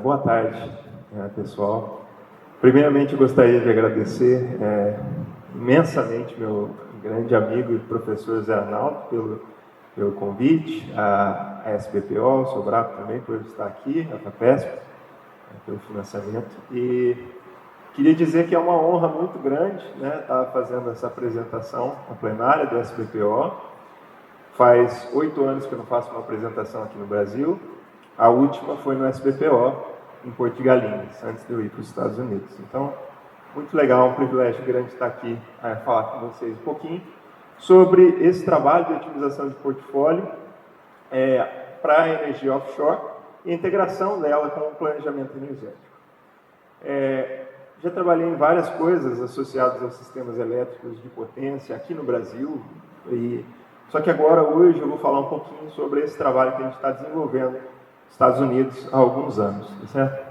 Boa tarde, pessoal. Primeiramente, eu gostaria de agradecer imensamente meu grande amigo e professor Zé Arnaldo pelo convite, a SBPO, sou grato também por estar aqui, a FAPESP, pelo financiamento. E queria dizer que é uma honra muito grande estar fazendo essa apresentação na plenária do SBPO. Faz 8 anos que eu não faço uma apresentação aqui no Brasil. A última foi no SBPO, em Porto de Galinhas, antes de eu ir para os Estados Unidos. Então, muito legal, um privilégio grande estar aqui falar com vocês um pouquinho sobre esse trabalho de otimização de portfólio para a energia offshore e a integração dela com o planejamento energético. Já trabalhei em várias coisas associadas aos sistemas elétricos de potência aqui no Brasil, só que agora, hoje, eu vou falar um pouquinho sobre esse trabalho que a gente está desenvolvendo nos Estados Unidos há alguns anos, tá certo?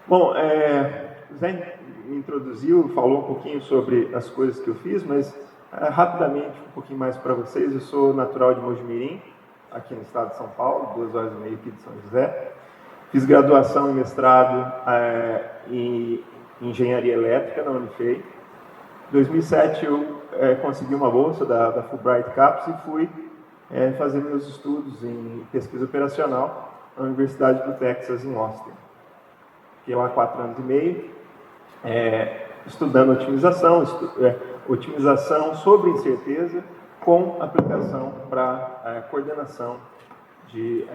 Bom, o Zé me introduziu, falou um pouquinho sobre as coisas que eu fiz, mas rapidamente, um pouquinho mais para vocês. Eu sou natural de Mojimirim, aqui no estado de São Paulo, 2 horas e meia aqui de São José. Fiz graduação e mestrado em engenharia elétrica na Unifei. Em 2007 eu consegui uma bolsa da Fulbright Campus e fui fazer meus estudos em pesquisa operacional na Universidade do Texas, em Austin. Fiquei lá 4 anos e meio, estudando otimização sobre incerteza com aplicação para coordenação de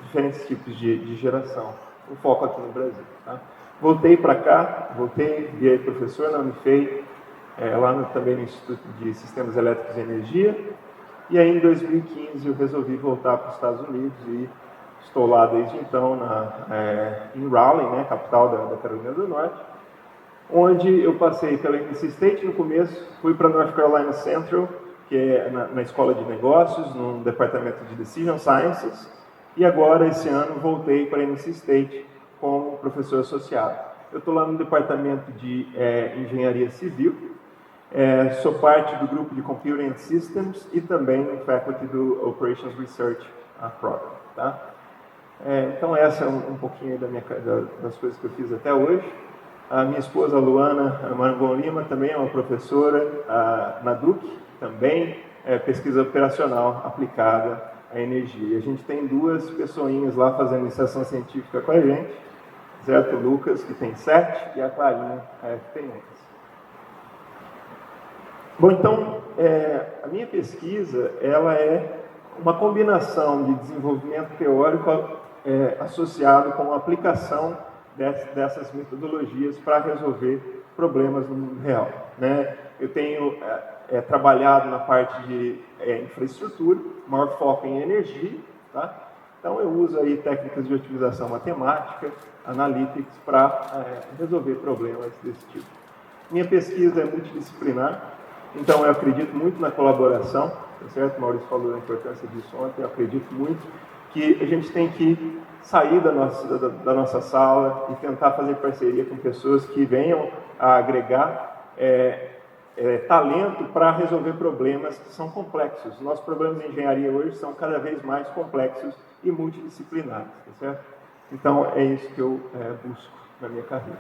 diferentes tipos de geração. O foco aqui no Brasil. Tá? Voltei para cá, virei professor na Unifei, também no Instituto de Sistemas Elétricos e Energia, e aí em 2015 eu resolvi voltar para os Estados Unidos e estou lá desde então em Raleigh, capital da Carolina do Norte, onde eu passei pela NC State no começo, fui para North Carolina Central, que é na escola de negócios, no departamento de Decision Sciences, e agora esse ano voltei para a NC State como professor associado. Eu estou lá no departamento de engenharia civil. Sou parte do grupo de Computing and Systems e também no faculty do Operations Research Program. Tá? Então essa é um pouquinho das coisas que eu fiz até hoje. A minha esposa, Luana Marangon Lima, também é uma professora na Duke, também pesquisa operacional aplicada à energia. E a gente tem 2 pessoinhas lá fazendo iniciação científica com a gente, certo? O Lucas, que tem 7, e a Clarinha, que tem 11. Bom, então, a minha pesquisa ela é uma combinação de desenvolvimento teórico associado com a aplicação dessas metodologias para resolver problemas no mundo real. Eu tenho trabalhado na parte de infraestrutura, maior foco em energia, tá? Então eu uso aí técnicas de otimização matemática, analytics, para resolver problemas desse tipo. Minha pesquisa é multidisciplinar. Então, eu acredito muito na colaboração, tá certo? O Maurício falou da importância disso ontem. Eu acredito muito que a gente tem que sair da nossa sala e tentar fazer parceria com pessoas que venham a agregar talento para resolver problemas que são complexos. Nossos problemas de engenharia hoje são cada vez mais complexos e multidisciplinares, tá certo? Então, é isso que eu busco na minha carreira.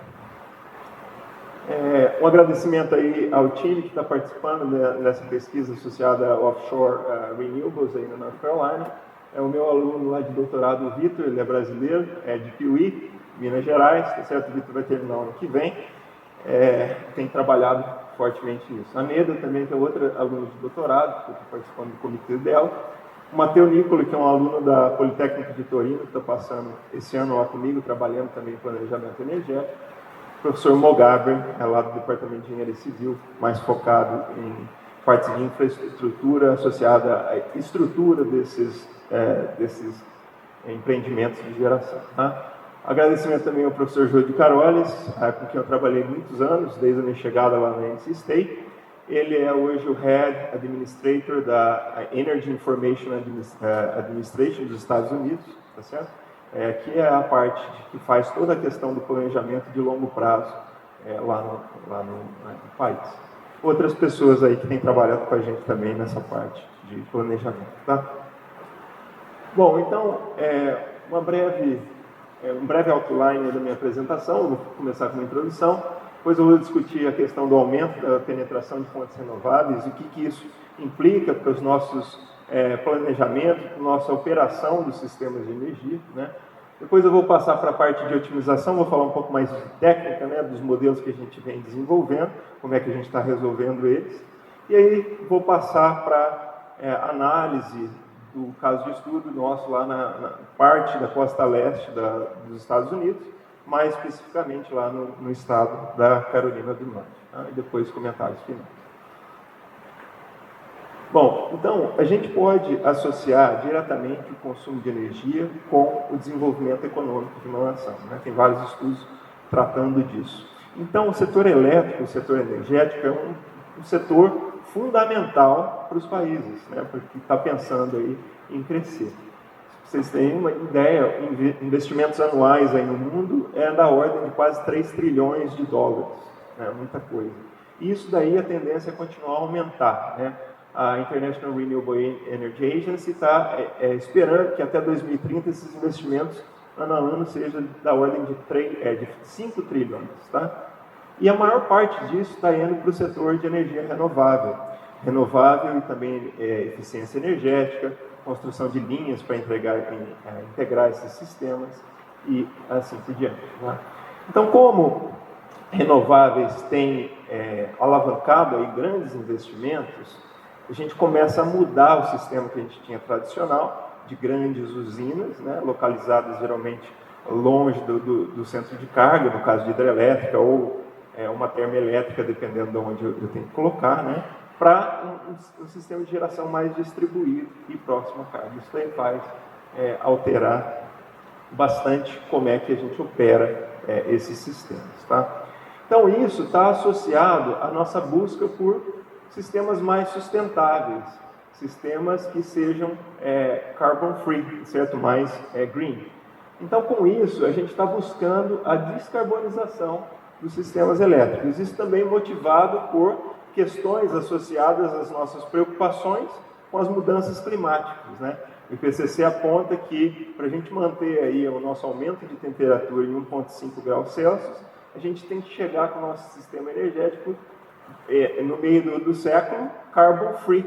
Um agradecimento aí ao time que está participando dessa pesquisa associada a Offshore Renewables aí na North Carolina. É o meu aluno lá de doutorado, o Vitor, ele é brasileiro, de Piuí, Minas Gerais, tá certo? O Vitor vai terminar o ano que vem. Tem trabalhado fortemente nisso. A Neda também tem outra aluna de doutorado, que está participando do comitê dela. O Mateu Nicoli, que é um aluno da Politécnica de Torino, que está passando esse ano lá comigo, trabalhando também em planejamento energético. O professor Mogaber, lá do Departamento de Engenharia Civil, mais focado em partes de infraestrutura associada à estrutura desses empreendimentos de geração. Tá? Agradecimento também ao professor Júlio de Carolis, com quem eu trabalhei muitos anos, desde a minha chegada lá na NC State. Ele é hoje o Head Administrator da Energy Information Administration dos Estados Unidos, tá certo? Que é a parte que faz toda a questão do planejamento de longo prazo lá no país. Outras pessoas aí que têm trabalhado com a gente também nessa parte de planejamento. Tá? Bom, então, uma breve um breve outline da minha apresentação. Eu vou começar com uma introdução, depois eu vou discutir a questão do aumento da penetração de fontes renováveis, o que isso implica para os nossos planejamentos, para a nossa operação dos sistemas de energia, né? Depois eu vou passar para a parte de otimização, vou falar um pouco mais de técnica, né, dos modelos que a gente vem desenvolvendo, como é que a gente está resolvendo eles. E aí vou passar para análise do caso de estudo nosso lá na parte da costa leste dos Estados Unidos, mais especificamente lá no estado da Carolina do Norte. Tá? E depois comentários finais. Bom, então, a gente pode associar diretamente o consumo de energia com o desenvolvimento econômico de uma nação, né? Tem vários estudos tratando disso. Então, o setor elétrico, o setor energético, é um setor fundamental para os países, né? Porque está pensando aí em crescer. Se vocês têm uma ideia, investimentos anuais aí no mundo é da ordem de quase 3 trilhões de dólares, né? Muita coisa. E isso daí a tendência é continuar a aumentar, né? A International Renewable Energy Agency está esperando que até 2030 esses investimentos ano a ano sejam da ordem de 5 trilhões. Tá? E a maior parte disso está indo para o setor de energia renovável. Renovável e também eficiência energética, construção de linhas para integrar esses sistemas e assim por diante. Tá? Então, como renováveis têm alavancado aí grandes investimentos, a gente começa a mudar o sistema que a gente tinha tradicional, de grandes usinas, né, localizadas geralmente longe do centro de carga, no caso de hidrelétrica, ou uma termoelétrica, dependendo de onde eu tenho que colocar, né, para um sistema de geração mais distribuído e próximo à carga. Isso aí faz alterar bastante como é que a gente opera esses sistemas. Tá? Então, isso está associado à nossa busca por sistemas mais sustentáveis, sistemas que sejam carbon free, certo? Mais green. Então, com isso, a gente está buscando a descarbonização dos sistemas elétricos. Isso também motivado por questões associadas às nossas preocupações com as mudanças climáticas, né? O IPCC aponta que para a gente manter aí o nosso aumento de temperatura em 1,5 graus Celsius, a gente tem que chegar com o nosso sistema energético no meio do século, carbon free.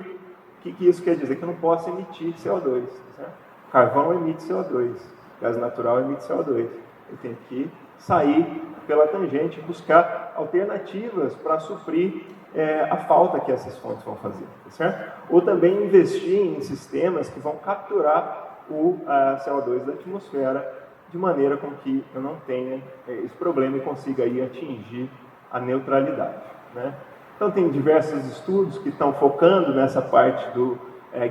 O que isso quer dizer? Que eu não posso emitir CO2. Certo? Carvão emite CO2, gás natural emite CO2. Eu tenho que sair pela tangente e buscar alternativas para suprir a falta que essas fontes vão fazer. Certo? Ou também investir em sistemas que vão capturar o CO2 da atmosfera de maneira com que eu não tenha esse problema e consiga aí atingir a neutralidade. Né? Então, tem diversos estudos que estão focando nessa parte do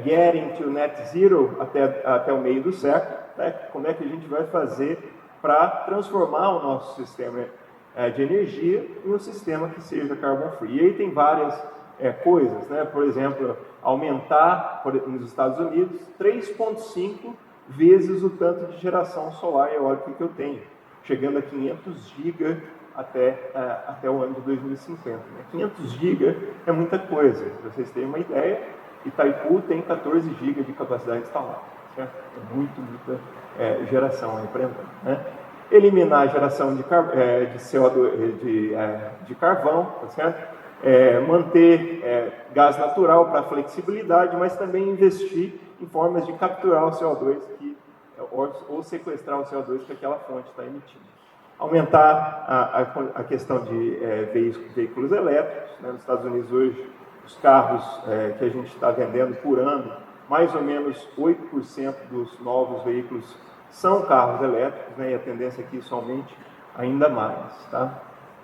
getting to net zero até o meio do século, né? Como é que a gente vai fazer para transformar o nosso sistema de energia em um sistema que seja carbon free. E aí tem várias coisas, né? Por exemplo, aumentar nos Estados Unidos 3,5 vezes o tanto de geração solar e eólica que eu tenho, chegando a 500 gigas até o ano de 2050. Né? 500 GB é muita coisa. Para vocês terem uma ideia, Itaipu tem 14 GB de capacidade instalada. Certo? É muita geração aí para entrar. Né? Eliminar a geração de CO2, de carvão, tá certo? Manter gás natural para flexibilidade, mas também investir em formas de capturar o CO2 ou sequestrar o CO2 que aquela fonte está emitindo. Aumentar a questão de veículos elétricos. Né? Nos Estados Unidos hoje, os carros que a gente está vendendo por ano, mais ou menos 8% dos novos veículos são carros elétricos, né? E a tendência é que isso aumente ainda mais. Tá?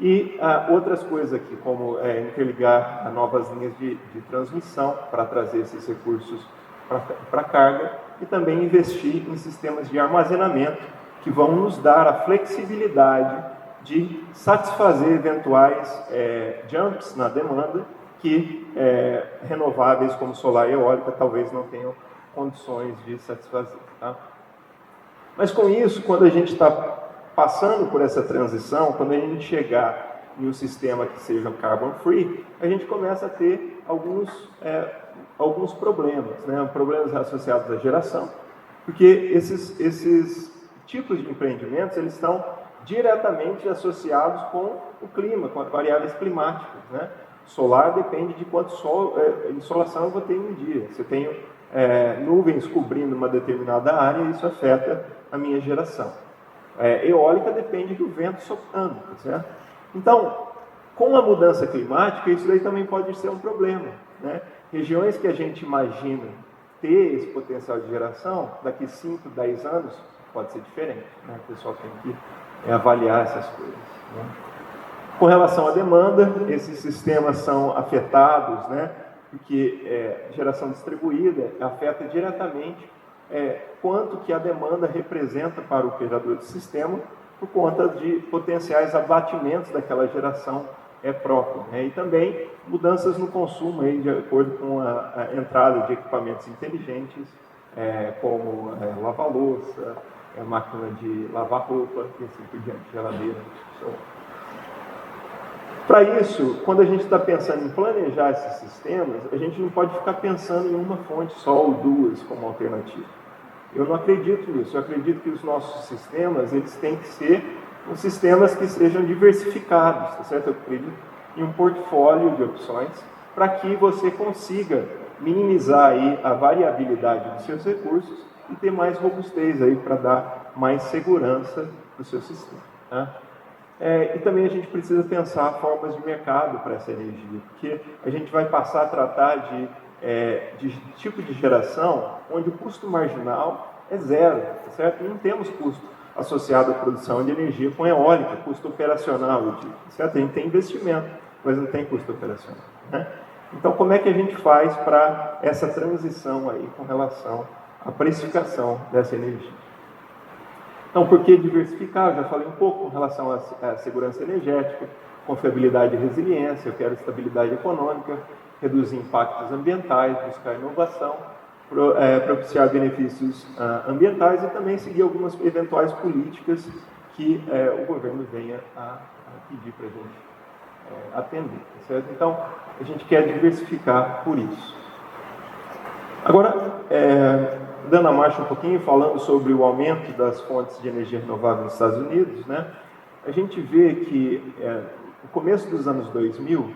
E outras coisas aqui, como interligar a novas linhas de transmissão para trazer esses recursos para carga e também investir em sistemas de armazenamento que vão nos dar a flexibilidade de satisfazer eventuais jumps na demanda que renováveis como solar e eólica talvez não tenham condições de satisfazer. Tá? Mas com isso, quando a gente está passando por essa transição, quando a gente chegar em um sistema que seja carbon free, a gente começa a ter alguns problemas, né? Problemas associados à geração, porque esses tipos de empreendimentos, eles estão diretamente associados com o clima, com as variáveis climáticas, né? Solar depende de quanto insolação eu vou ter em um dia. Se eu tenho nuvens cobrindo uma determinada área, isso afeta a minha geração. Eólica depende do vento soprando, tá certo? Então, com a mudança climática, isso daí também pode ser um problema, né? Regiões que a gente imagina ter esse potencial de geração, daqui 5, 10 anos, pode ser diferente, né? O pessoal tem que avaliar essas coisas, né? Com relação à demanda, esses sistemas são afetados, né? Porque geração distribuída afeta diretamente quanto que a demanda representa para o operador do sistema por conta de potenciais abatimentos daquela geração própria, né? E também mudanças no consumo aí, de acordo com a entrada de equipamentos inteligentes, como lava-louça, máquina de lavar roupa e assim por diante, geladeira. Para isso, quando a gente está pensando em planejar esses sistemas, a gente não pode ficar pensando em uma fonte só ou duas como alternativa. Eu não acredito nisso. Eu acredito que os nossos sistemas, eles têm que ser uns sistemas que sejam diversificados, tá certo? Eu acredito em um portfólio de opções para que você consiga minimizar aí a variabilidade dos seus recursos e ter mais robustez aí para dar mais segurança para o seu sistema, tá? E também a gente precisa pensar formas de mercado para essa energia, porque a gente vai passar a tratar de tipo de geração onde o custo marginal é zero, tá certo? Não temos custo associado à produção de energia com eólica, custo operacional, eu digo, certo? A gente tem investimento, mas não tem custo operacional, né? Então, como é que a gente faz para essa transição aí com relação à precificação dessa energia? Então, por que diversificar? Eu já falei um pouco com relação à segurança energética, confiabilidade e resiliência, eu quero estabilidade econômica, reduzir impactos ambientais, buscar inovação, propiciar benefícios ambientais e também seguir algumas eventuais políticas que o governo venha a pedir para a gente atender, certo? Então, a gente quer diversificar por isso. Agora, dando a marcha um pouquinho, falando sobre o aumento das fontes de energia renovável nos Estados Unidos, né? A gente vê que no começo dos anos 2000,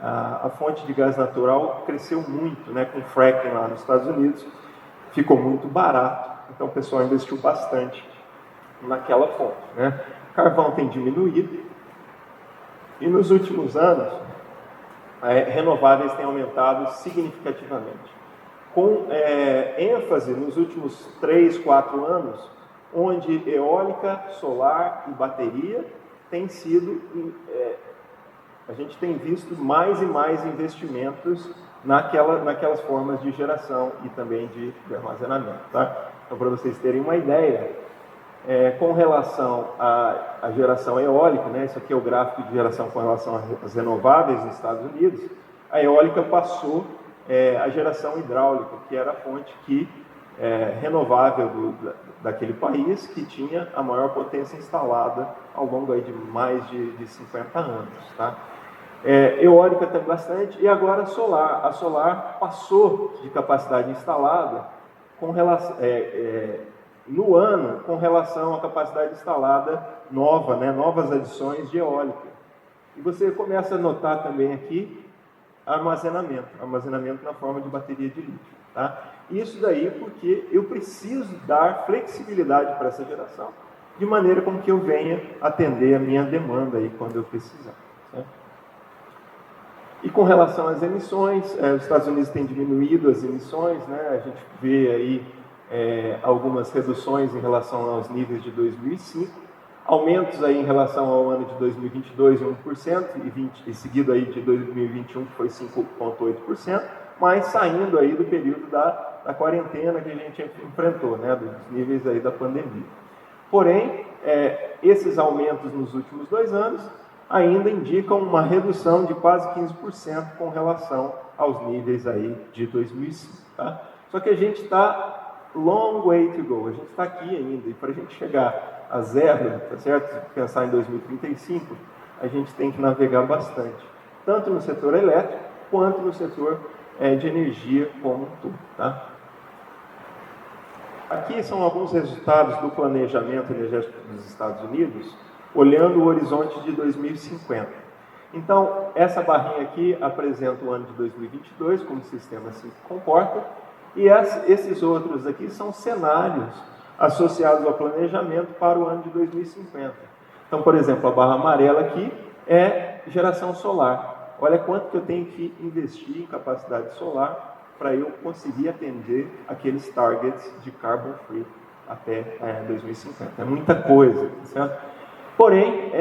a fonte de gás natural cresceu muito, né? Com fracking lá nos Estados Unidos, ficou muito barato, então o pessoal investiu bastante naquela fonte, né? Carvão tem diminuído e nos últimos anos, renováveis têm aumentado significativamente. Com ênfase nos últimos 3, 4 anos, onde eólica, solar e bateria tem sido, a gente tem visto mais e mais investimentos naquelas formas de geração e também de armazenamento, tá? Então, para vocês terem uma ideia, com relação à geração eólica, né, isso aqui é o gráfico de geração com relação às renováveis nos Estados Unidos, a eólica passou a geração hidráulica, que era a fonte renovável daquele país, que tinha a maior potência instalada ao longo aí de mais de 50 anos. Tá? Eólica tem bastante, e agora solar. A solar passou de capacidade instalada com relação, no ano com relação à capacidade instalada nova, né, novas adições de eólica. E você começa a notar também aqui armazenamento na forma de bateria de lítio. Tá? Isso daí porque eu preciso dar flexibilidade para essa geração, de maneira com que eu venha atender a minha demanda aí quando eu precisar. Certo? E com relação às emissões, os Estados Unidos têm diminuído as emissões, né? A gente vê aí algumas reduções em relação aos níveis de 2005, aumentos aí em relação ao ano de 2022 de 1%, e seguido aí de 2021, que foi 5,8%, mas saindo aí do período da quarentena que a gente enfrentou, né, dos níveis aí da pandemia. Porém, esses aumentos nos últimos 2 anos ainda indicam uma redução de quase 15% com relação aos níveis aí de 2005. Tá? Só que a gente está long way to go, a gente está aqui ainda, e para a gente chegar a zero, tá certo? Se pensar em 2035, a gente tem que navegar bastante, tanto no setor elétrico, quanto no setor de energia como um todo, tá? Aqui são alguns resultados do planejamento energético dos Estados Unidos, olhando o horizonte de 2050. Então, essa barrinha aqui apresenta o ano de 2022, como o sistema se comporta, e esses outros aqui são cenários associados ao planejamento para o ano de 2050. Então, por exemplo, a barra amarela aqui é geração solar. Olha quanto que eu tenho que investir em capacidade solar para eu conseguir atender aqueles targets de carbon free até 2050. É muita coisa, certo? Porém,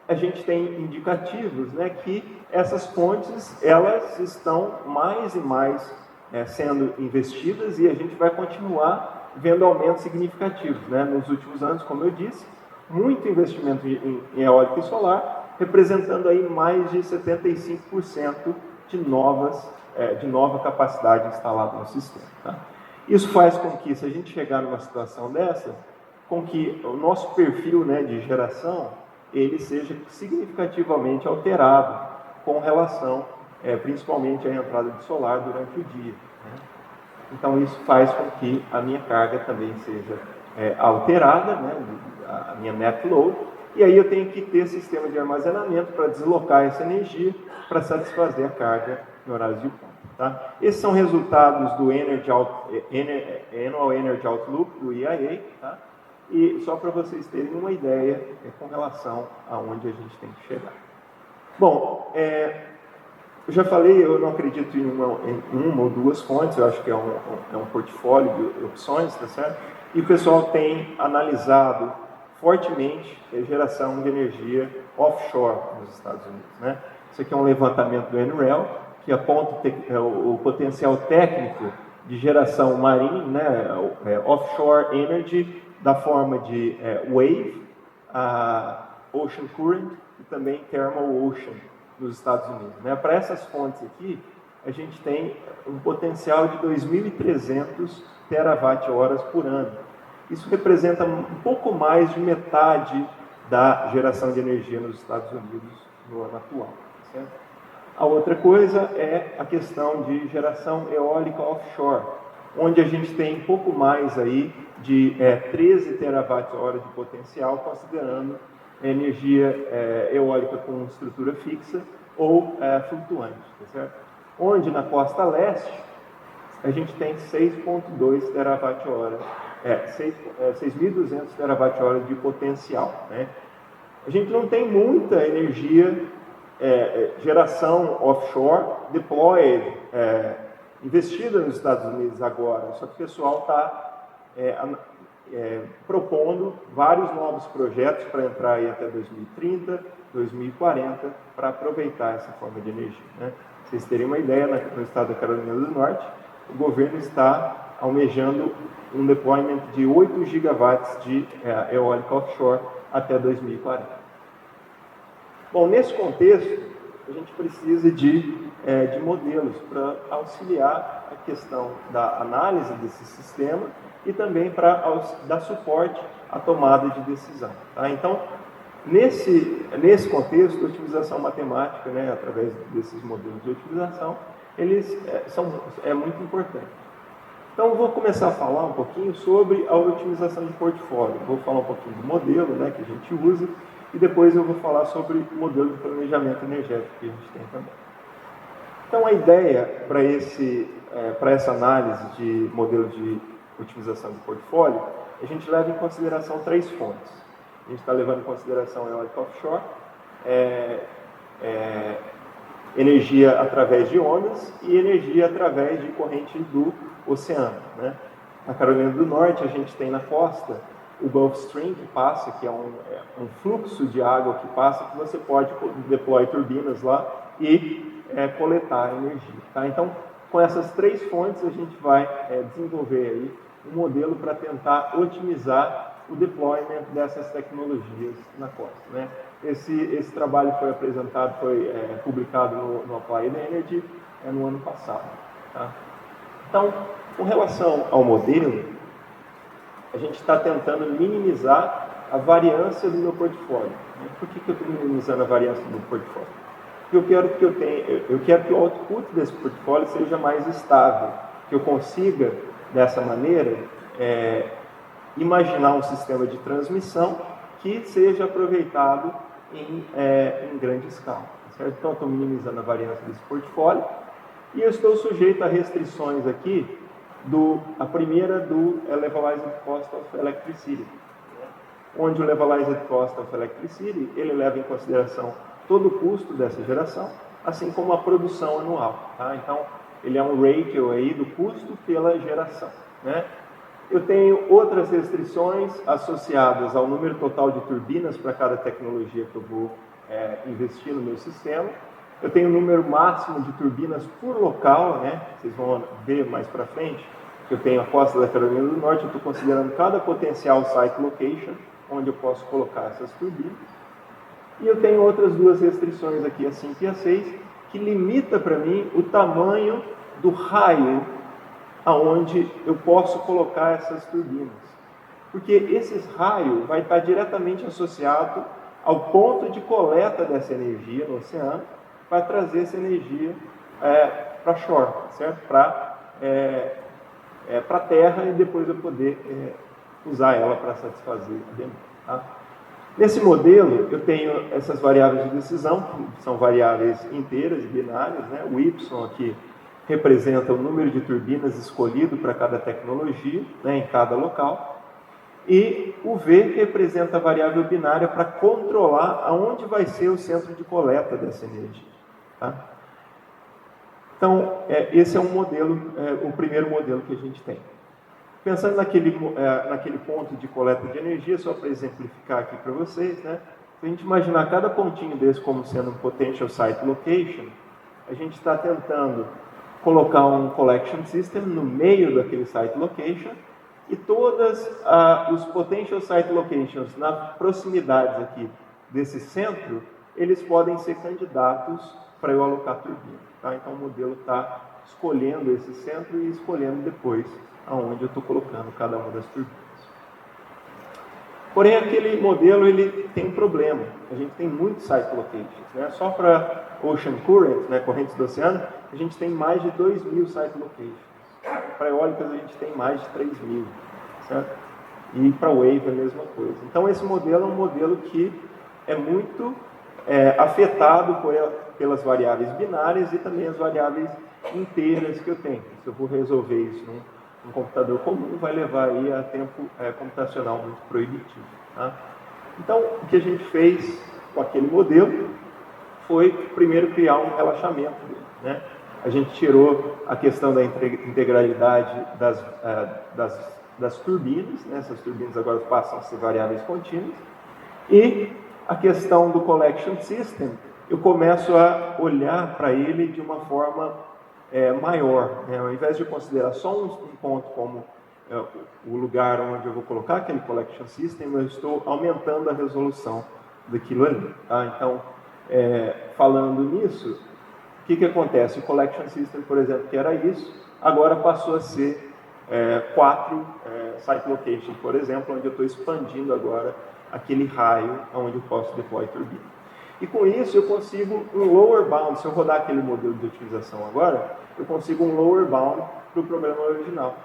a gente tem indicativos, né, que essas fontes elas estão mais e mais sendo investidas e a gente vai continuar vendo aumentos significativos, né? Nos últimos anos, como eu disse, muito investimento em eólica e solar, representando aí mais de 75% de nova capacidade instalada no sistema. Tá? Isso faz com que, se a gente chegar numa situação dessa, com que o nosso perfil, né, de geração, ele seja significativamente alterado com relação, principalmente, à entrada de solar durante o dia. Né? Então, isso faz com que a minha carga também seja alterada, né, a minha net load, e aí eu tenho que ter sistema de armazenamento para deslocar essa energia para satisfazer a carga em horários de ponta. Tá? Esses são resultados do Annual Energy Outlook, do EIA, tá? E só para vocês terem uma ideia com relação a onde a gente tem que chegar. Bom, eu já falei, eu não acredito em uma ou duas fontes, eu acho que é um portfólio de opções, tá certo? E o pessoal tem analisado fortemente a geração de energia offshore nos Estados Unidos, né? Isso aqui é um levantamento do NREL, que aponta o potencial técnico de geração marinha, né? Offshore energy, da forma de wave, ocean current e também thermal ocean nos Estados Unidos. Né? Para essas fontes aqui, a gente tem um potencial de 2.300 terawatt-horas por ano. Isso representa um pouco mais de metade da geração de energia nos Estados Unidos no ano atual. Certo? A outra coisa é a questão de geração eólica offshore, onde a gente tem um pouco mais aí de 13 terawatt-horas de potencial, considerando energia eólica com estrutura fixa ou flutuante, tá certo? Onde na costa leste a gente tem 6,2 terawatt-horas, 6.200 terawatt-horas de potencial, né? A gente não tem muita energia, geração offshore, deployed, investida nos Estados Unidos agora, só que o pessoal está propondo vários novos projetos para entrar aí até 2030, 2040, para aproveitar essa forma de energia. Né? Pra vocês terem uma ideia, no estado da Carolina do Norte, o governo está almejando um deployment de 8 gigawatts de eólica offshore até 2040. Bom, nesse contexto, a gente precisa de modelos para auxiliar a questão da análise desse sistema e também para dar suporte à tomada de decisão. Tá? Então, nesse contexto, a otimização matemática, né, através desses modelos de otimização, eles é muito importante. Então, eu vou começar a falar um pouquinho sobre a otimização de portfólio. Vou falar um pouquinho do modelo, né, que a gente usa, e depois eu vou falar sobre o modelo de planejamento energético que a gente tem também. Então, a ideia para essa análise de modelo de otimização de portfólio, a gente leva em consideração 3 fontes. A gente está levando em consideração eólica offshore, energia através de ondas e energia através de corrente do oceano. Né? Na Carolina do Norte, a gente tem na costa o Gulf Stream que passa, que é um fluxo de água que passa, que você pode deploy turbinas lá e coletar energia. Tá? Então, com essas 3 fontes, a gente vai desenvolver aí um modelo para tentar otimizar o deployment dessas tecnologias na costa. Né? Esse trabalho foi apresentado, foi publicado no Applied Energy no ano passado. Tá? Então, com relação ao modelo, a gente está tentando minimizar a variância do meu portfólio. Por que eu estou minimizando a variância do meu portfólio? Porque eu quero que o output desse portfólio seja mais estável, que eu consiga, dessa maneira, imaginar um sistema de transmissão que seja aproveitado em grande escala. Certo? Então, estou minimizando a variância desse portfólio e eu estou sujeito a restrições aqui. A primeira do Levelized Cost of Electricity, onde o Levelized Cost of Electricity ele leva em consideração todo o custo dessa geração, assim como a produção anual. Tá? Então, ele é um ratio aí do custo pela geração. Né? Eu tenho outras restrições associadas ao número total de turbinas para cada tecnologia que eu vou investir no meu sistema. Eu tenho o número máximo de turbinas por local, né? Vocês vão ver mais para frente que eu tenho a costa da Carolina do Norte, eu estou considerando cada potencial site location, onde eu posso colocar essas turbinas. E eu tenho outras duas restrições aqui, a 5 e a 6, que limita para mim o tamanho do raio aonde eu posso colocar essas turbinas. Porque esse raio vai estar diretamente associado ao ponto de coleta dessa energia no oceano, para trazer essa energia para shore, certo? Para a terra e depois eu poder usar ela para satisfazer a demanda. Tá? Nesse modelo, eu tenho essas variáveis de decisão, que são variáveis inteiras e binárias. Né? O Y aqui representa o número de turbinas escolhido para cada tecnologia, né, em cada local. E o V representa a variável binária para controlar aonde vai ser o centro de coleta dessa energia. Tá? Então, esse é um modelo, o primeiro modelo que a gente tem. Pensando naquele ponto de coleta de energia, só para exemplificar aqui para vocês, né? Se a gente imaginar cada pontinho desse como sendo um potential site location, a gente está tentando colocar um collection system no meio daquele site location e todas os potential site locations na proximidades aqui desse centro, eles podem ser candidatos para eu alocar turbina. Tá? Então o modelo está escolhendo esse centro e escolhendo depois aonde eu estou colocando cada uma das turbinas. Porém, aquele modelo ele tem um problema. A gente tem muitos site locations. Né? Só para Ocean Current, né, correntes do oceano, a gente tem mais de 2.000 site locations. Para eólicas a gente tem mais de 3.000. Certo? E para Wave é a mesma coisa. Então esse modelo é um modelo que é muito afetado pelas variáveis binárias e também as variáveis inteiras que eu tenho. Se eu vou resolver isso num computador comum, vai levar aí a tempo computacional muito proibitivo. Tá? Então, o que a gente fez com aquele modelo foi, primeiro, criar um relaxamento dele. Né? A gente tirou a questão da integralidade das turbinas, né? Essas turbinas agora passam a ser variáveis contínuas, e a questão do collection system, eu começo a olhar para ele de uma forma maior, né? Ao invés de considerar só um ponto como o lugar onde eu vou colocar aquele collection system, eu estou aumentando a resolução daquilo ali. Tá? Então, falando nisso, o que acontece? O collection system, por exemplo, que era isso, agora passou a ser 4 site locations, por exemplo, onde eu estou expandindo agora aquele raio onde eu posso deploy turbina. E com isso eu consigo um lower bound. Se eu rodar aquele modelo de utilização agora, eu consigo um lower bound para o problema original.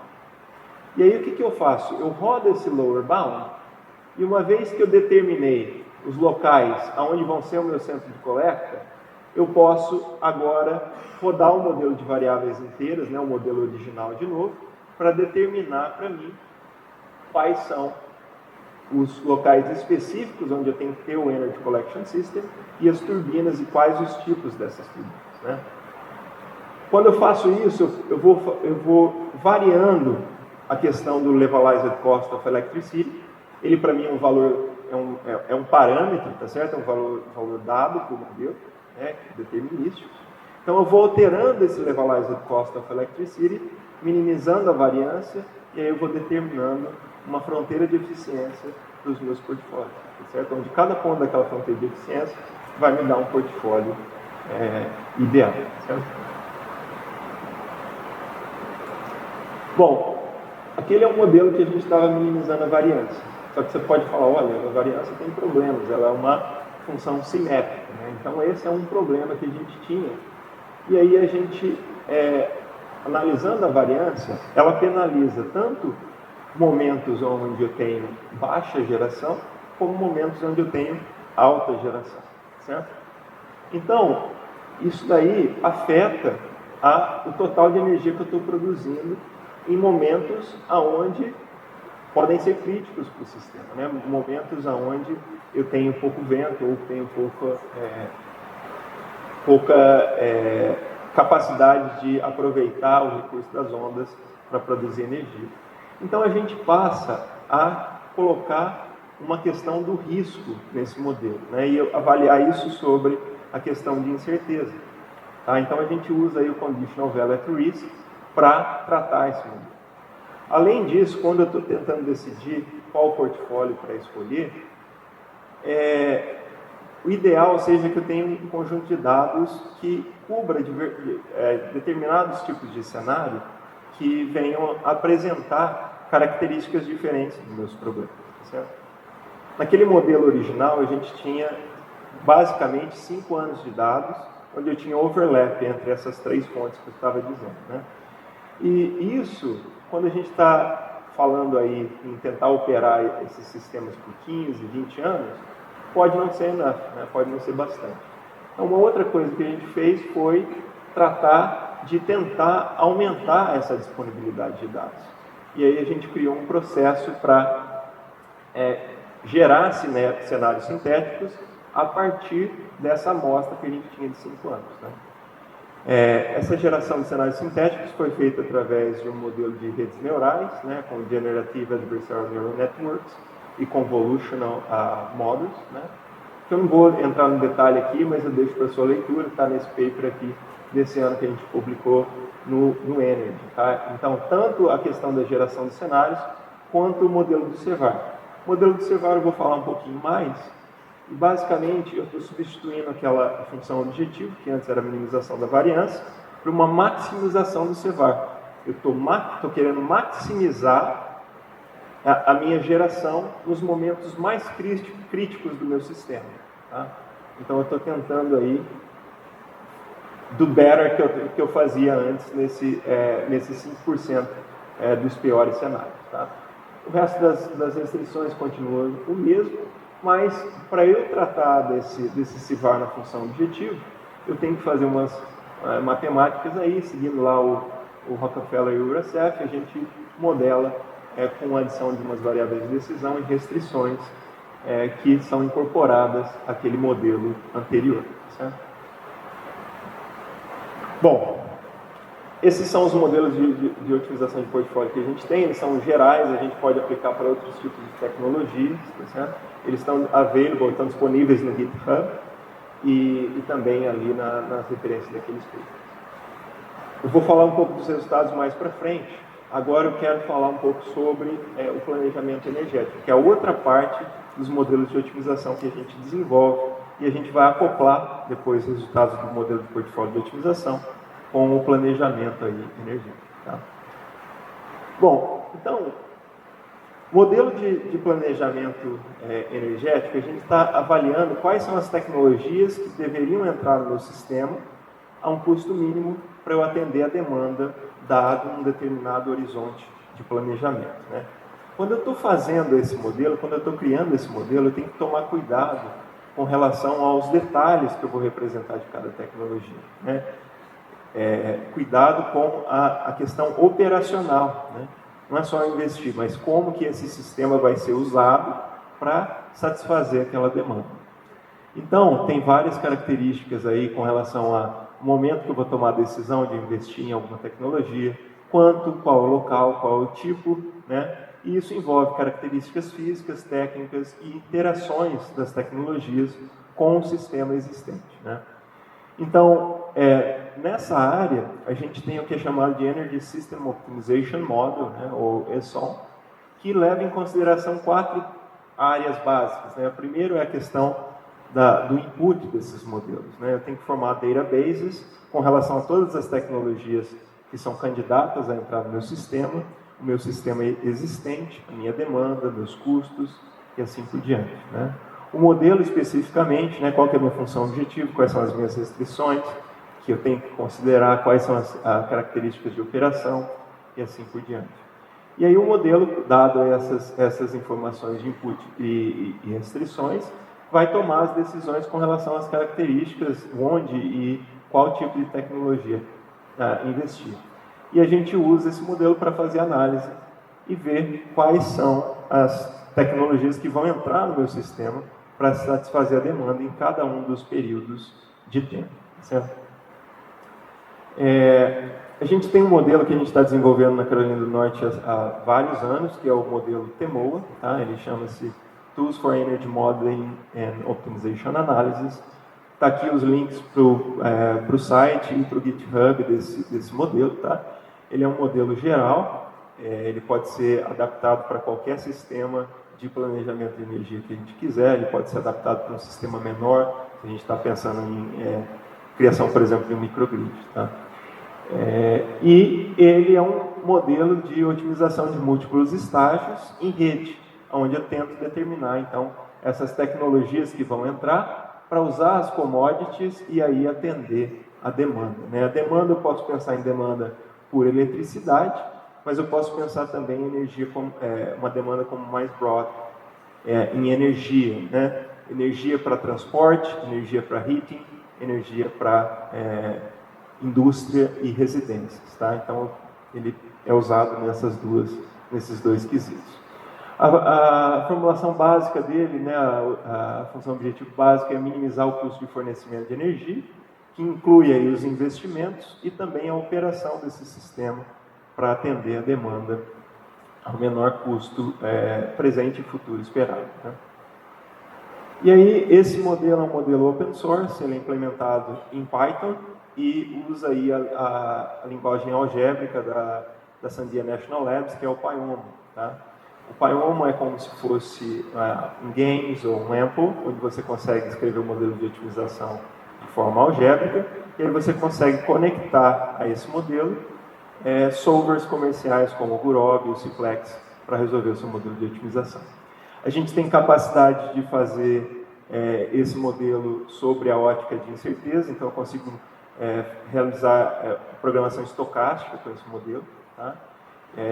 E aí o que eu faço? Eu rodo esse lower bound e uma vez que eu determinei os locais aonde vão ser o meu centro de coleta, eu posso agora rodar o modelo de variáveis inteiras, né, o modelo original de novo, para determinar para mim quais são os locais específicos onde eu tenho que ter o Energy Collection System e as turbinas e quais os tipos dessas turbinas. Né? Quando eu faço isso, eu vou variando a questão do Levelized Cost of Electricity. Ele, para mim, é um valor, é um parâmetro, tá certo? É um valor dado para o modelo, né, determinístico. Então, eu vou alterando esse Levelized Cost of Electricity, minimizando a variância, e aí eu vou determinando uma fronteira de eficiência para os meus portfólios, tá certo? Onde cada ponto daquela fronteira de eficiência vai me dar um portfólio ideal, certo? Bom, aquele é um modelo que a gente estava minimizando a variância. Só que você pode falar, olha, a variância tem problemas, ela é uma função simétrica. Né? Então, esse é um problema que a gente tinha. E aí a gente, analisando a variância, ela penaliza tanto momentos onde eu tenho baixa geração, como momentos onde eu tenho alta geração, certo? Então, isso daí afeta o total de energia que eu estou produzindo em momentos onde podem ser críticos para o sistema, né? Momentos onde eu tenho pouco vento ou tenho pouca capacidade de aproveitar o recurso das ondas para produzir energia. Então a gente passa a colocar uma questão do risco nesse modelo, né? E avaliar isso sobre a questão de incerteza. Tá? Então a gente usa aí o Conditional Value at Risk para tratar esse modelo. Além disso, quando eu estou tentando decidir qual portfólio para escolher, o ideal seja que eu tenha um conjunto de dados que cubra determinados tipos de cenário que venham apresentar características diferentes dos meus problemas. Certo? Naquele modelo original, a gente tinha basicamente 5 anos de dados, onde eu tinha overlap entre essas 3 fontes que eu estava dizendo, né? E isso, quando a gente está falando aí em tentar operar esses sistemas por 15, 20 anos, pode não ser enough, né? Pode não ser bastante. Então, uma outra coisa que a gente fez foi tratar de tentar aumentar essa disponibilidade de dados. E aí a gente criou um processo para gerar cenários sintéticos a partir dessa amostra que a gente tinha de 5 anos. Né? Essa geração de cenários sintéticos foi feita através de um modelo de redes neurais, né, com Generative Adversarial Neural Networks e Convolutional Models. Né? Eu não vou entrar no detalhe aqui, mas eu deixo para a sua leitura, está nesse paper aqui desse ano que a gente publicou no Energy. Tá? Então, tanto a questão da geração de cenários, quanto o modelo do CEVAR. O modelo do CEVAR eu vou falar um pouquinho mais. E basicamente eu estou substituindo aquela função objetivo, que antes era a minimização da variância, por uma maximização do CEVAR. Eu estou querendo maximizar a minha geração nos momentos mais críticos do meu sistema. Tá? Então eu estou tentando aí do better que eu fazia antes nesses 5% dos piores cenários. Tá? O resto das restrições continua o mesmo, mas para eu tratar desse CEVAR na função objetivo, eu tenho que fazer umas matemáticas aí, seguindo lá o Rockefeller e o URACEF, a gente modela com a adição de umas variáveis de decisão e restrições que são incorporadas àquele modelo anterior. Certo? Bom, esses são os modelos de otimização de portfólio que a gente tem, eles são gerais, a gente pode aplicar para outros tipos de tecnologias, tá certo? Eles estão available, estão disponíveis no GitHub e também ali nas referências daqueles papers. Eu vou falar um pouco dos resultados mais para frente. Agora eu quero falar um pouco sobre o planejamento energético, que é a outra parte dos modelos de otimização que a gente desenvolve e a gente vai acoplar depois os resultados do modelo de portfólio de otimização com o planejamento aí energético. Tá? Bom, então, modelo de planejamento energético, a gente está avaliando quais são as tecnologias que deveriam entrar no meu sistema a um custo mínimo para eu atender a demanda dado um determinado horizonte de planejamento. Né? Quando eu estou fazendo esse modelo, quando eu estou criando esse modelo, eu tenho que tomar cuidado com relação aos detalhes que eu vou representar de cada tecnologia. Né? Cuidado com a questão operacional. Né? Não é só investir, mas como que esse sistema vai ser usado para satisfazer aquela demanda. Então, tem várias características aí com relação ao momento que eu vou tomar a decisão de investir em alguma tecnologia, qual o local, qual o tipo, né? E isso envolve características físicas, técnicas e interações das tecnologias com o sistema existente, né? Então, nessa área, a gente tem o que é chamado de Energy System Optimization Model, né, ou ESOM, que leva em consideração 4 áreas básicas. Né? A primeira é a questão do input desses modelos. Né? Eu tenho que formar databases com relação a todas as tecnologias que são candidatas a entrar no meu sistema, o meu sistema existente, a minha demanda, meus custos e assim por diante. Né? O modelo especificamente, né, qual que é a minha função objetiva, quais são as minhas restrições, que eu tenho que considerar, quais são as características de operação e assim por diante. E aí o modelo, dado essas informações de input e restrições, vai tomar as decisões com relação às características, onde e qual tipo de tecnologia investir. E a gente usa esse modelo para fazer análise e ver quais são as tecnologias que vão entrar no meu sistema para satisfazer a demanda em cada um dos períodos de tempo. Certo? A gente tem um modelo que a gente está desenvolvendo na Carolina do Norte há vários anos, que é o modelo TEMOA, tá? Ele chama-se Tools for Energy Modeling and Optimization Analysis. Está aqui os links para o site e para o GitHub desse modelo. Tá? Ele é um modelo geral, ele pode ser adaptado para qualquer sistema de planejamento de energia que a gente quiser, ele pode ser adaptado para um sistema menor, se a gente está pensando em criação, por exemplo, de um microgrid. Tá? E ele é um modelo de otimização de múltiplos estágios em rede, onde eu tento determinar, então, essas tecnologias que vão entrar para usar as commodities e aí atender a demanda. Né? A demanda, eu posso pensar em demanda por eletricidade, mas eu posso pensar também em energia como uma demanda como mais broad, em energia. Né? Energia para transporte, energia para heating, energia para indústria e residências. Tá? Então, ele é usado nesses dois quesitos. A formulação básica dele, né, a função objetivo básica é minimizar o custo de fornecimento de energia, que inclui aí os investimentos e também a operação desse sistema para atender a demanda ao menor custo presente e futuro esperado. Né? E aí, esse modelo é um modelo open source, ele é implementado em Python e usa aí a linguagem algébrica da Sandia National Labs, que é o PyOmo. Tá? O PyOmo é como se fosse um GAMES ou um AMPL, onde você consegue escrever o modelo de otimização de forma algébrica, e aí você consegue conectar a esse modelo solvers comerciais como o Gurobi e o Ciplex para resolver o seu modelo de otimização. A gente tem capacidade de fazer esse modelo sobre a ótica de incerteza, então eu consigo realizar programação estocástica com esse modelo, tá?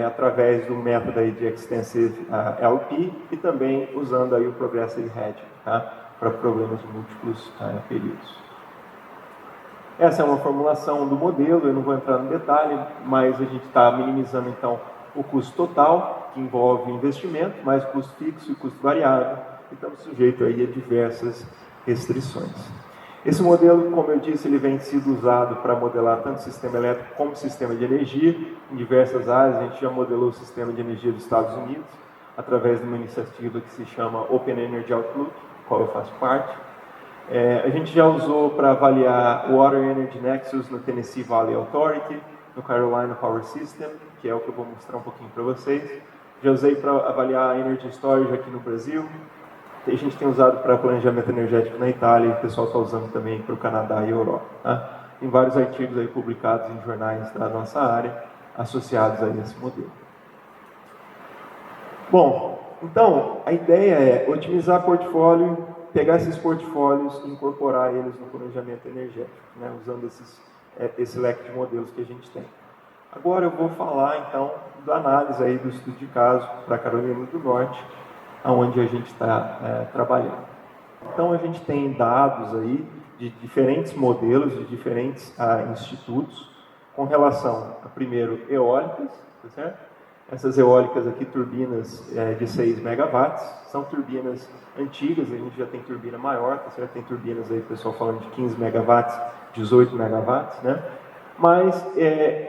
Através do método aí de Extensive LP e também usando aí o Progressive Hedging, tá? Para problemas de múltiplos períodos. Essa é uma formulação do modelo, eu não vou entrar no detalhe, mas a gente está minimizando então o custo total, que envolve investimento, mais custo fixo e custo variável, e estamos sujeitos aí a diversas restrições. Esse modelo, como eu disse, ele vem sido usado para modelar tanto sistema elétrico como sistema de energia, em diversas áreas. A gente já modelou o sistema de energia dos Estados Unidos, através de uma iniciativa que se chama Open Energy Outlook, qual eu faço parte. A gente já usou para avaliar o Water Energy Nexus no Tennessee Valley Authority, no Carolina Power System, que é o que eu vou mostrar um pouquinho para vocês. Já usei para avaliar a Energy Storage aqui no Brasil. A gente tem usado para planejamento energético na Itália e o pessoal está usando também para o Canadá e Europa. Tá? Tem vários artigos aí publicados em jornais da nossa área associados a esse modelo. Bom, então a ideia é otimizar portfólio, pegar esses portfólios e incorporar eles no planejamento energético, né? Usando esse leque de modelos que a gente tem. Agora eu vou falar então da análise aí do estudo de caso para a Carolina do Norte, onde a gente está trabalhando. Então a gente tem dados aí de diferentes modelos, de diferentes institutos, com relação a, primeiro, eólicas, tá certo? Essas eólicas aqui, turbinas de 6 megawatts, são turbinas antigas, a gente já tem turbina maior, tá certo? Tem turbinas aí, pessoal falando de 15 megawatts, 18 megawatts, né? Mas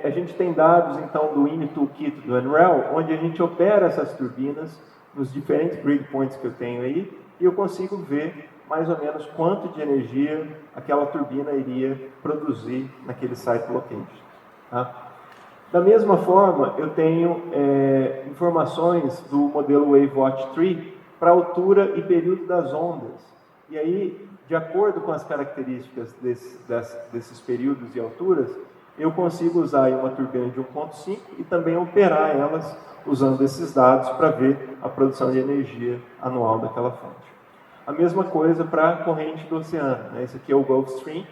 a gente tem dados, então, do INI Toolkit do NREL, onde a gente opera essas turbinas nos diferentes grid points que eu tenho aí, e eu consigo ver mais ou menos quanto de energia aquela turbina iria produzir naquele site location. Tá? Da mesma forma, eu tenho informações do modelo WaveWatch Tree para altura e período das ondas. E aí, de acordo com as características desses períodos e alturas, eu consigo usar aí uma turbina de 1.5 e também operar elas usando esses dados para ver a produção de energia anual daquela fonte. A mesma coisa para a corrente do oceano, né? Esse aqui é o Gulf Stream,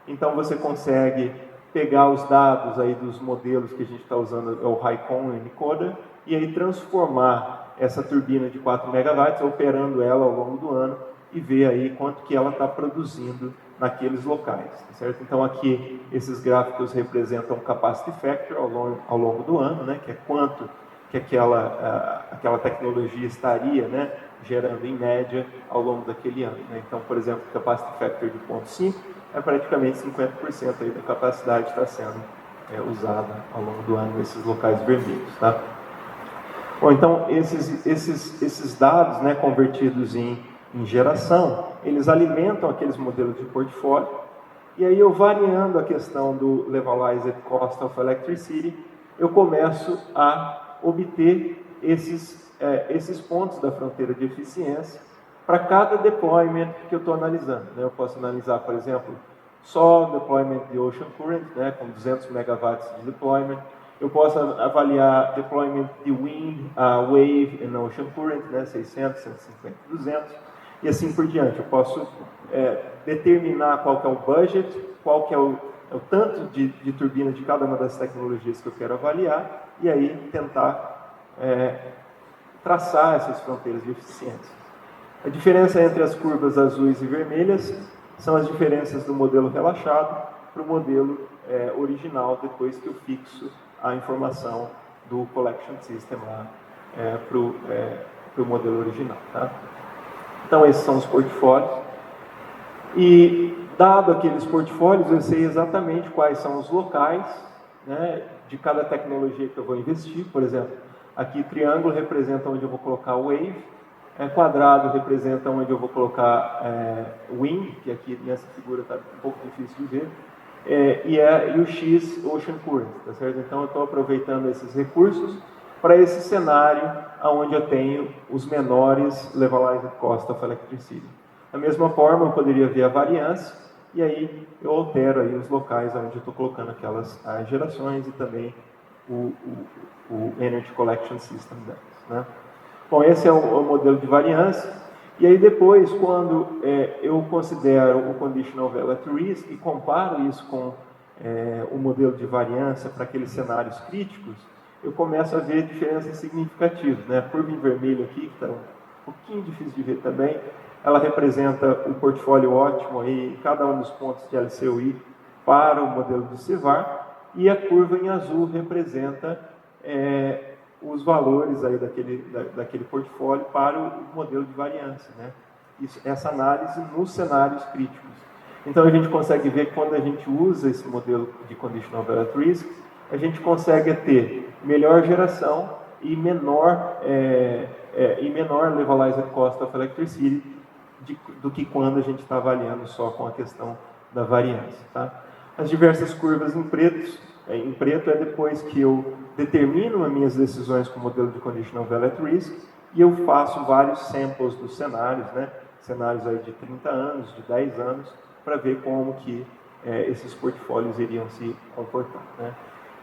então você consegue pegar os dados aí dos modelos que a gente está usando, é o HiCon Encoder, e aí transformar essa turbina de 4 megawatts, operando ela ao longo do ano, e ver aí quanto que ela está produzindo naqueles locais, tá certo? Então aqui esses gráficos representam o capacity factor ao longo do ano, né, que é quanto que aquela tecnologia estaria, né, gerando em média ao longo daquele ano, né? Então, por exemplo, o capacity factor de 0,5 é praticamente 50% aí da capacidade está sendo usada ao longo do ano nesses locais vermelhos, tá? Bom, então esses dados, né, convertidos em geração, eles alimentam aqueles modelos de portfólio, e aí eu variando a questão do Levelized Cost of Electricity, eu começo a obter esses pontos da fronteira de eficiência para cada deployment que eu estou analisando, né? Eu posso analisar, por exemplo, só o deployment de Ocean Current, né, com 200 megawatts de deployment. Eu posso avaliar deployment de Wind, Wave e Ocean Current, né, 600, 150, 200, e assim por diante. Eu posso determinar qual que é o budget, qual que é o tanto de turbina de cada uma das tecnologias que eu quero avaliar, e aí tentar traçar essas fronteiras de eficiência. A diferença entre as curvas azuis e vermelhas são as diferenças do modelo relaxado para o modelo original, depois que eu fixo a informação do Collection System lá para o modelo original. Tá? Então, esses são os portfólios. E, dado aqueles portfólios, eu sei exatamente quais são os locais, né, de cada tecnologia que eu vou investir. Por exemplo, aqui triângulo representa onde eu vou colocar o Wave, quadrado representa onde eu vou colocar Wind, que aqui nessa figura está um pouco difícil de ver, e o X Ocean Current, tá certo? Então eu estou aproveitando esses recursos para esse cenário onde eu tenho os menores Levelized Cost of Electricity. Da mesma forma, eu poderia ver a variância, e aí eu altero aí os locais onde eu estou colocando aquelas gerações e também o Energy Collection System delas, né? Bom, esse é o modelo de variância. E aí depois, quando eu considero o Conditional Value at Risk e comparo isso com o modelo de variância para aqueles cenários críticos, eu começo a ver diferenças significativas, né? A curva em vermelho aqui, que está um pouquinho difícil de ver também, ela representa o portfólio ótimo aí, em cada um dos pontos de LCOI para o modelo de CEVAR, e a curva em azul representa os valores aí daquele portfólio para o modelo de variância, né? Essa análise nos cenários críticos. Então a gente consegue ver que quando a gente usa esse modelo de Conditional Value at Risk, a gente consegue ter melhor geração e menor Levelized Cost of Electricity do que quando a gente está avaliando só com a questão da variância, tá? As diversas curvas em preto é depois que eu determino as minhas decisões com o modelo de Conditional Value at Risk e eu faço vários samples dos cenários, né? Cenários aí de 30 anos, de 10 anos, para ver como que esses portfólios iriam se comportar, né?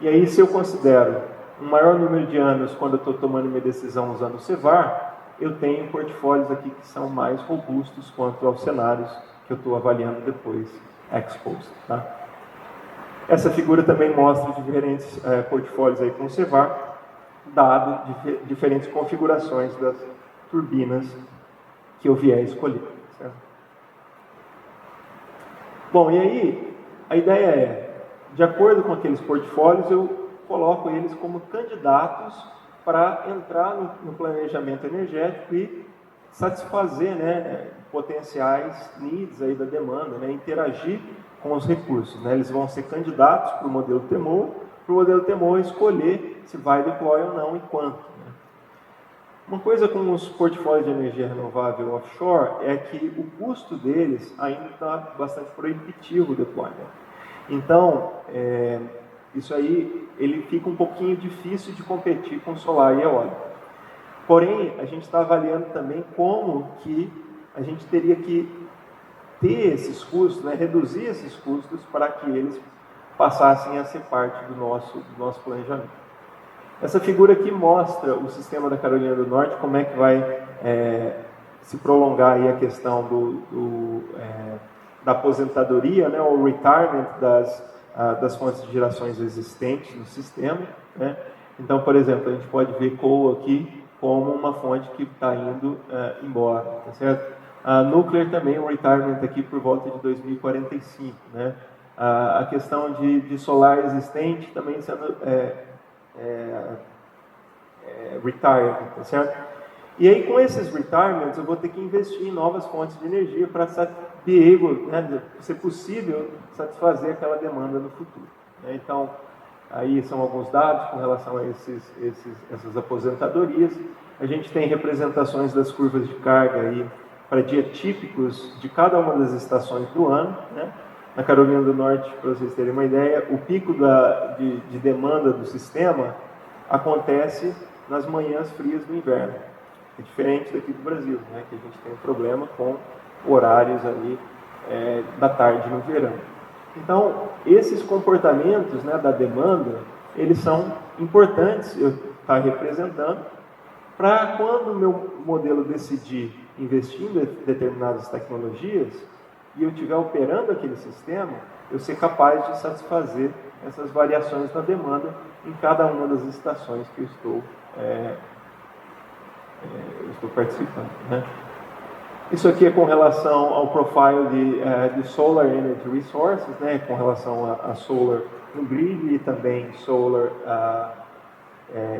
E aí, se eu considero um maior número de anos quando eu estou tomando minha decisão usando o CEVAR, eu tenho portfólios aqui que são mais robustos quanto aos cenários que eu estou avaliando depois, exposed, tá? Essa figura também mostra diferentes portfólios aí com o CEVAR, dado diferentes configurações das turbinas que eu vier escolher, certo? Bom, e aí, a ideia é, de acordo com aqueles portfólios, eu coloco eles como candidatos para entrar no planejamento energético e satisfazer, né, potenciais needs aí da demanda, né, interagir com os recursos, né? Eles vão ser candidatos para o modelo TEMOA, para o modelo TEMOA escolher se vai deploy ou não e quanto, né? Uma coisa com os portfólios de energia renovável offshore é que o custo deles ainda está bastante proibitivo o deployment. Então, isso aí, ele fica um pouquinho difícil de competir com solar e eólico. Porém, a gente está avaliando também como que a gente teria que ter esses custos, né, reduzir esses custos para que eles passassem a ser parte do nosso planejamento. Essa figura aqui mostra o sistema da Carolina do Norte, como é que vai se prolongar aí a questão da aposentadoria, né, o retirement das fontes de gerações existentes no sistema, né? Então, por exemplo, a gente pode ver coal aqui como uma fonte que está indo embora, tá certo? A nuclear também, o retirement aqui por volta de 2045, né? A questão de solar existente também sendo retired, tá certo? E aí, com esses retirements, eu vou ter que investir em novas fontes de energia para ser possível satisfazer aquela demanda no futuro, né? Então, aí são alguns dados com relação a essas aposentadorias. A gente tem representações das curvas de carga aí para dias típicos de cada uma das estações do ano, né? Na Carolina do Norte, para vocês terem uma ideia, o pico de demanda do sistema acontece nas manhãs frias do inverno. É diferente daqui do Brasil, né? Que a gente tem um problema com horários ali da tarde no verão. Então, esses comportamentos, né, da demanda, eles são importantes eu estar representando para quando o meu modelo decidir investir em determinadas tecnologias e eu estiver operando aquele sistema, eu ser capaz de satisfazer essas variações na demanda em cada uma das estações que eu estou participando, né? Isso aqui é com relação ao profile de Solar Energy Resources, né, com relação a solar no grid e também solar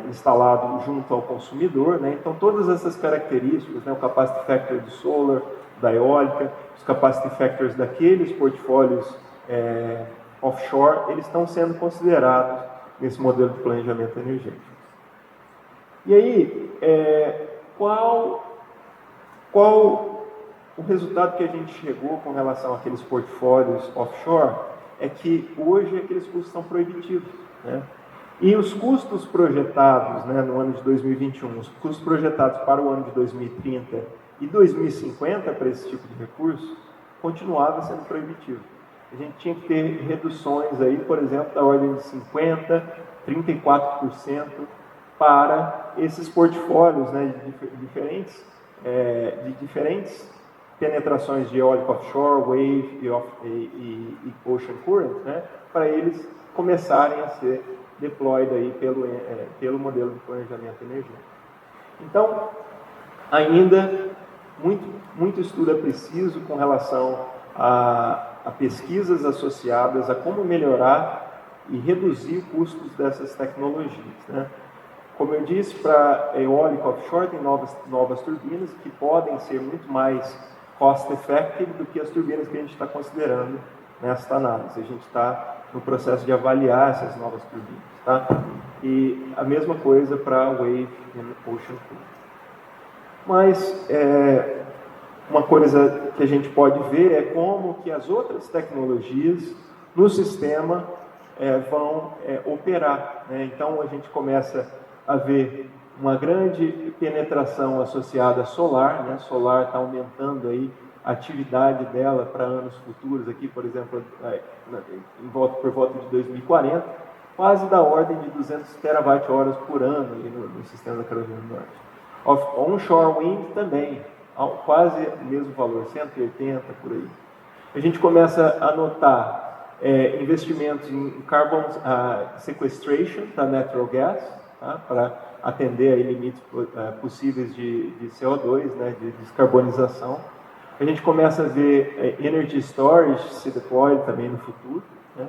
instalado junto ao consumidor, né? Então, todas essas características, né, o capacity factor de solar, da eólica, os capacity factors daqueles portfólios offshore, eles estão sendo considerados nesse modelo de planejamento energético. E aí, qual o resultado que a gente chegou com relação àqueles portfólios offshore é que hoje aqueles custos são proibitivos, né? E os custos projetados, né, no ano de 2021, os custos projetados para o ano de 2030 e 2050 para esse tipo de recurso, continuava sendo proibitivo. A gente tinha que ter reduções aí, por exemplo, da ordem de 50%, 34% para esses portfólios, né, de diferentes penetrações de eólico offshore, wave e ocean current, né, para eles começarem a ser deployed aí pelo modelo de planejamento energético. Então, ainda muito estudo é preciso com relação a pesquisas associadas a como melhorar e reduzir custos dessas tecnologias, né? Como eu disse, para eólico offshore tem novas turbinas que podem ser muito mais cost effective do que as turbinas que a gente está considerando nesta análise. A gente está no processo de avaliar essas novas turbinas, tá? E a mesma coisa para wave e ocean current. Mas uma coisa que a gente pode ver é como que as outras tecnologias no sistema vão operar, né? Então a gente começa a ver uma grande penetração associada a solar, né? Solar está aumentando aí a atividade dela para anos futuros, aqui, por exemplo, por volta de 2040, quase da ordem de 200 terawatt-horas por ano ali no sistema da Carolina do Norte. Onshore wind também, quase o mesmo valor, 180 por aí. A gente começa a notar investimentos em carbon sequestration para natural gas, tá? Para atender aí limites possíveis de CO2, né, de descarbonização. A gente começa a ver energy storage se deployed também no futuro, né?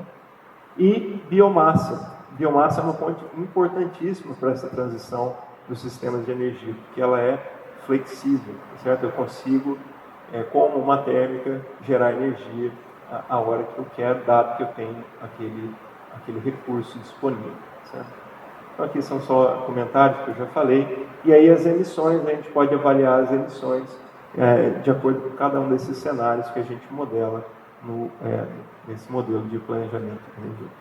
E biomassa. Biomassa é uma ponte importantíssima para essa transição dos sistemas de energia, porque ela é flexível, certo? Eu consigo, como uma térmica, gerar energia a hora que eu quero, dado que eu tenho aquele recurso disponível, certo? Então aqui são só comentários que eu já falei. E aí as emissões, a gente pode avaliar as emissões de acordo com cada um desses cenários que a gente modela nesse modelo de planejamento energético.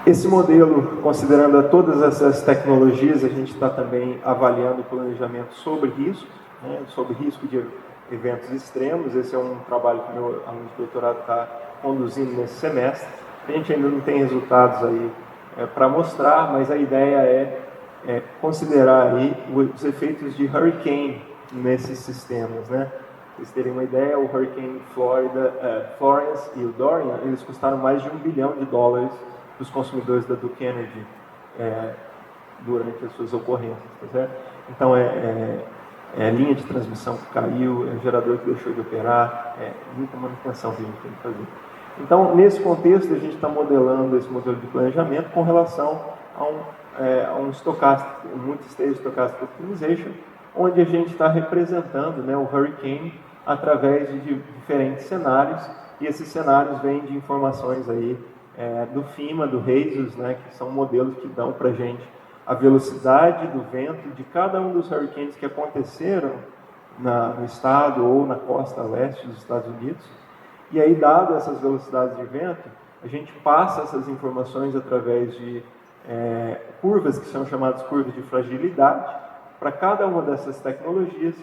Esse modelo, considerando todas essas tecnologias, a gente está também avaliando o planejamento sobre risco, né, sobre risco de eventos extremos. Esse é um trabalho que o meu aluno de doutorado está conduzindo nesse semestre. A gente ainda não tem resultados aí para mostrar, mas a ideia é considerar aí os efeitos de hurricane nesses sistemas, né? vocês terem uma ideia, o Hurricane Florence e o Dorian, eles custaram mais de $1 bilhão para os consumidores da Duke Energy durante as suas ocorrências, tá certo? Então, linha de transmissão que caiu, gerador que deixou de operar, muita manutenção que a gente tem que fazer. Então, nesse contexto, a gente está modelando esse modelo de planejamento com relação a um stochastic, multi-stage stochastic optimization, onde a gente está representando, né, o hurricane através de diferentes cenários, e esses cenários vêm de informações aí do FEMA, do RAISOS, né, que são modelos que dão para a gente a velocidade do vento de cada um dos hurricanes que aconteceram no estado ou na costa leste dos Estados Unidos. E aí, dado essas velocidades de vento, a gente passa essas informações através de curvas que são chamadas curvas de fragilidade para cada uma dessas tecnologias,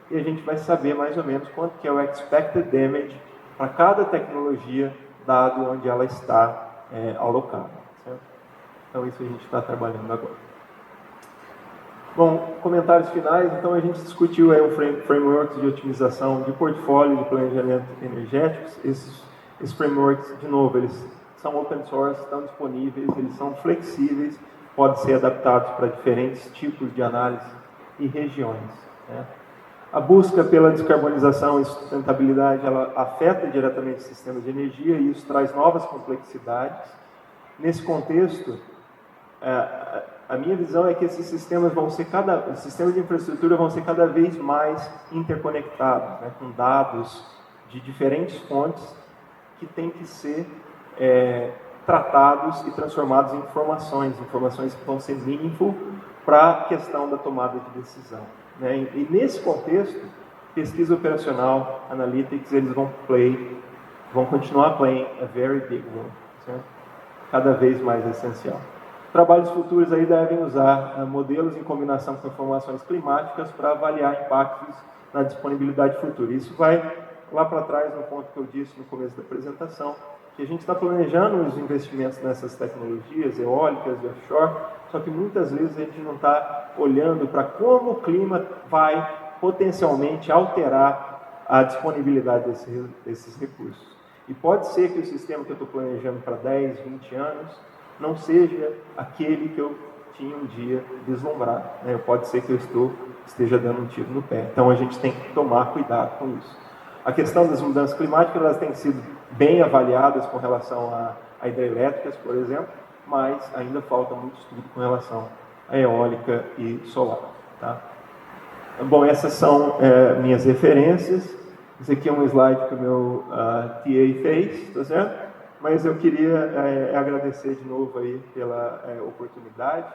e a gente vai saber mais ou menos quanto que é o expected damage para cada tecnologia, dado onde ela está alocada. Certo? Então, isso a gente está trabalhando agora. Bom, comentários finais. Então, a gente discutiu aí frameworks de otimização de portfólio de planejamento energéticos. Esses frameworks, de novo, eles são open source, estão disponíveis, eles são flexíveis, podem ser adaptados para diferentes tipos de análise e regiões. Né? A busca pela descarbonização e sustentabilidade, ela afeta diretamente o sistema de energia e isso traz novas complexidades. Nesse contexto, a minha visão é que esses sistemas os sistemas de infraestrutura vão ser cada vez mais interconectados, né, com dados de diferentes fontes que têm que ser tratados e transformados em informações que vão ser meaningful para a questão da tomada de decisão. Né? E nesse contexto, pesquisa operacional, analytics, eles vão continuar playing a very big role, certo? Cada vez mais essencial. Trabalhos futuros aí devem usar modelos em combinação com informações climáticas para avaliar impactos na disponibilidade futura. Isso vai lá para trás no ponto que eu disse no começo da apresentação, que a gente está planejando os investimentos nessas tecnologias eólicas e offshore, só que muitas vezes a gente não está olhando para como o clima vai potencialmente alterar a disponibilidade desses recursos. E pode ser que o sistema que eu estou planejando para 10, 20 anos não seja aquele que eu tinha um dia vislumbrado. Né? Pode ser que eu esteja dando um tiro no pé. Então a gente tem que tomar cuidado com isso. A questão das mudanças climáticas, elas têm sido bem avaliadas com relação a hidrelétricas, por exemplo, mas ainda falta muito estudo com relação a eólica e solar. Tá? Bom, essas são minhas referências. Esse aqui é um slide que o meu TA fez, tá certo? Mas eu queria agradecer de novo aí pela oportunidade,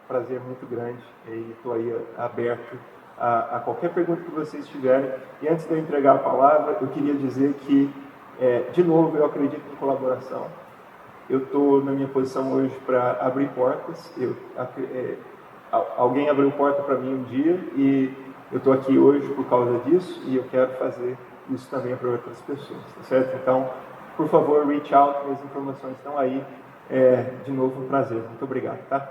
prazer muito grande, e estou aí aberto a qualquer pergunta que vocês tiverem. E antes de eu entregar a palavra, eu queria dizer que, de novo, eu acredito em colaboração. Eu estou na minha posição hoje para abrir portas. Alguém abriu porta para mim um dia e eu estou aqui hoje por causa disso e eu quero fazer isso também para outras pessoas, tá certo? Então, por favor, reach out, as informações estão aí. De novo, um prazer. Muito obrigado, tá?